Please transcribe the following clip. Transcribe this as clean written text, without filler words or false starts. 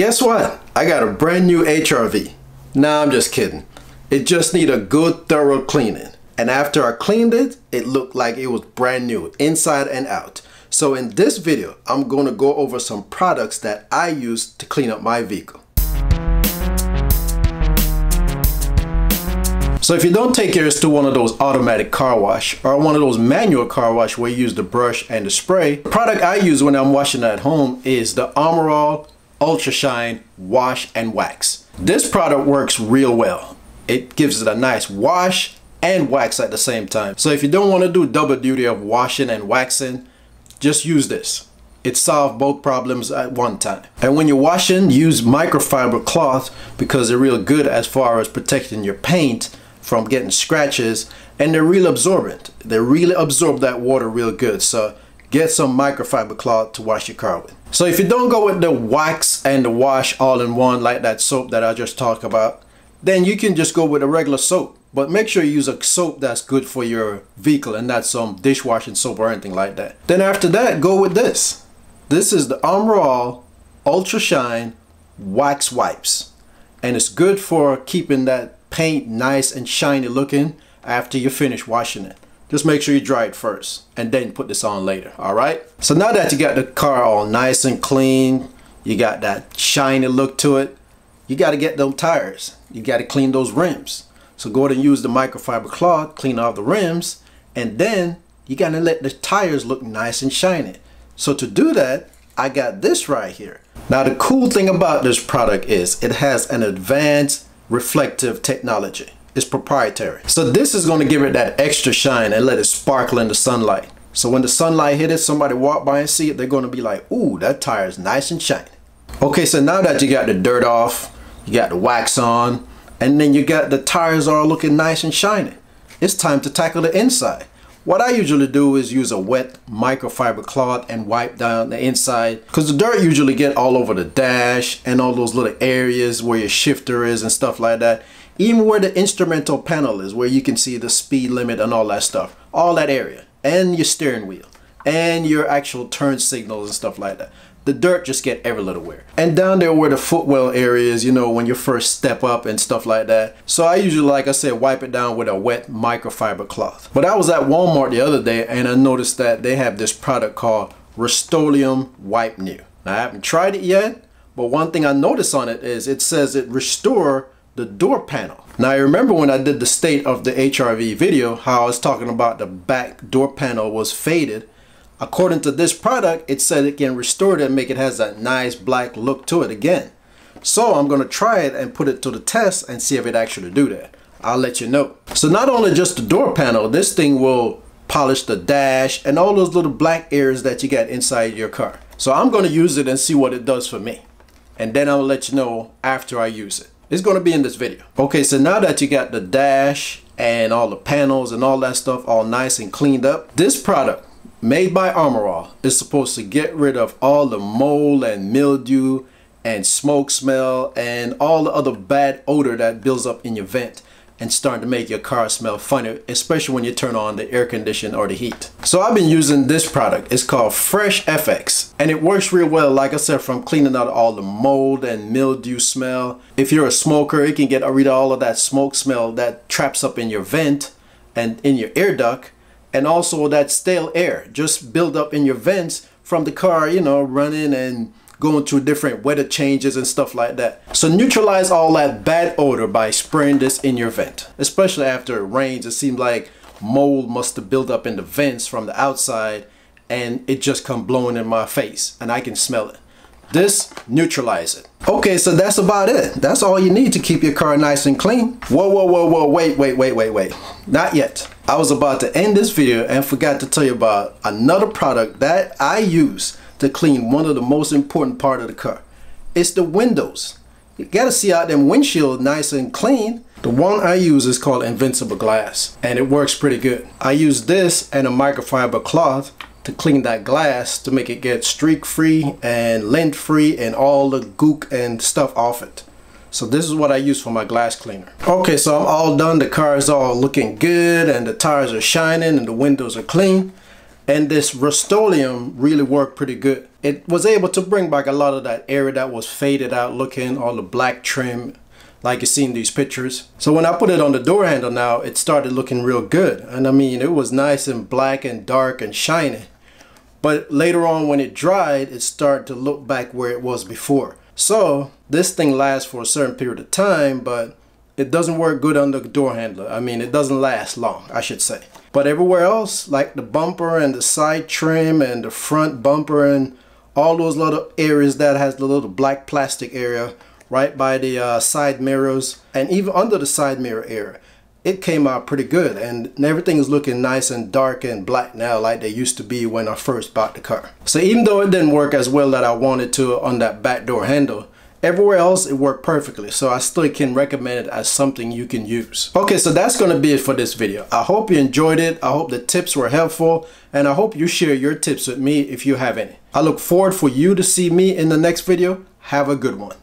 Guess what? I got a brand new HRV. Nah, I'm just kidding. It just need a good thorough cleaning. And after I cleaned it, it looked like it was brand new inside and out. So in this video, I'm going to go over some products that I use to clean up my vehicle. So if you don't take yours to one of those automatic car wash or one of those manual car wash where you use the brush and the spray, the product I use when I'm washing at home is the Armor All Ultra Shine Wash and Wax. This product works real well. It gives it a nice wash and wax at the same time. So if you don't want to do double duty of washing and waxing, just use this. It solves both problems at one time. And when you're washing, use microfiber cloth because they're real good as far as protecting your paint from getting scratches, and they're real absorbent. They really absorb that water real good. So get some microfiber cloth to wash your car with. So if you don't go with the wax and the wash all in one like that soap that I just talked about, then you can just go with a regular soap. But make sure you use a soap that's good for your vehicle and not some dishwashing soap or anything like that. Then after that, go with this. This is the Armor All Ultra Shine Wax Wipes. And it's good for keeping that paint nice and shiny looking after you finish washing it. Just make sure you dry it first and then put this on later, all right? So now that you got the car all nice and clean, you got that shiny look to it, you got to get those tires. You got to clean those rims. So go ahead and use the microfiber cloth, clean off the rims, and then you got to let the tires look nice and shiny. So to do that, I got this right here. Now the cool thing about this product is it has an advanced reflective technology. It's proprietary. So this is going to give it that extra shine and let it sparkle in the sunlight. So when the sunlight hit it, somebody walk by and see it, they're going to be like, ooh, that tire is nice and shiny. Okay, so now that you got the dirt off, you got the wax on, and then you got the tires all looking nice and shiny, it's time to tackle the inside. What I usually do is use a wet microfiber cloth and wipe down the inside, because the dirt usually get all over the dash and all those little areas where your shifter is and stuff like that. Even where the instrumental panel is, where you can see the speed limit and all that stuff, all that area, and your steering wheel and your actual turn signals and stuff like that. The dirt just get every little where. And down there where the footwell area is, you know, when you first step up and stuff like that. So I usually, like I said, wipe it down with a wet microfiber cloth. But I was at Walmart the other day and I noticed that they have this product called Rust-Oleum Wipe New. Now I haven't tried it yet, but one thing I noticed on it is it says it restore the door panel. Now I remember when I did the state of the HRV video, how I was talking about the back door panel was faded. According to this product, it said it can restore it and make it has that nice black look to it again. So I'm going to try it and put it to the test and see if it actually do that. I'll let you know. So not only just the door panel, this thing will polish the dash and all those little black areas that you got inside your car. So I'm going to use it and see what it does for me. And then I'll let you know after I use it. It's going to be in this video. Okay, so now that you got the dash and all the panels and all that stuff all nice and cleaned up, this product made by Armor All is supposed to get rid of all the mold and mildew and smoke smell and all the other bad odor that builds up in your vent and starting to make your car smell funny, especially when you turn on the air conditioner or the heat. So I've been using this product. It's called Fresh FX and it works real well, like I said, from cleaning out all the mold and mildew smell. If you're a smoker, it can get rid of all of that smoke smell that traps up in your vent and in your air duct. And also that stale air just build up in your vents from the car, you know, running and going through different weather changes and stuff like that. So neutralize all that bad odor by spraying this in your vent. Especially after it rains, it seems like mold must have built up in the vents from the outside and it just come blowing in my face and I can smell it. This neutralize it. Okay, so that's about it. That's all you need to keep your car nice and clean. Whoa, wait. Not yet. I was about to end this video and forgot to tell you about another product that I use to clean one of the most important part of the car. It's the windows. You gotta see out them windshield nice and clean. The one I use is called Invincible Glass and it works pretty good. I use this and a microfiber cloth to clean that glass to make it get streak free and lint free and all the gook and stuff off it. So this is what I use for my glass cleaner. Okay, so I'm all done. The car is all looking good and the tires are shining and the windows are clean. And this Rust-Oleum really worked pretty good. It was able to bring back a lot of that area that was faded out looking, all the black trim like you see in these pictures. So when I put it on the door handle now, it started looking real good. And I mean, it was nice and black and dark and shiny. But later on when it dried, it started to look back where it was before. So this thing lasts for a certain period of time, but it doesn't work good on the door handle. I mean, it doesn't last long, I should say. But everywhere else, like the bumper and the side trim and the front bumper and all those little areas that has the little black plastic area right by the side mirrors and even under the side mirror area, it came out pretty good, and everything is looking nice and dark and black now like they used to be when I first bought the car. So even though it didn't work as well that I wanted to on that back door handle, everywhere else it worked perfectly. So I still can recommend it as something you can use. Okay, so that's going to be it for this video. I hope you enjoyed it. I hope the tips were helpful, and I hope you share your tips with me if you have any. I look forward for you to see me in the next video. Have a good one.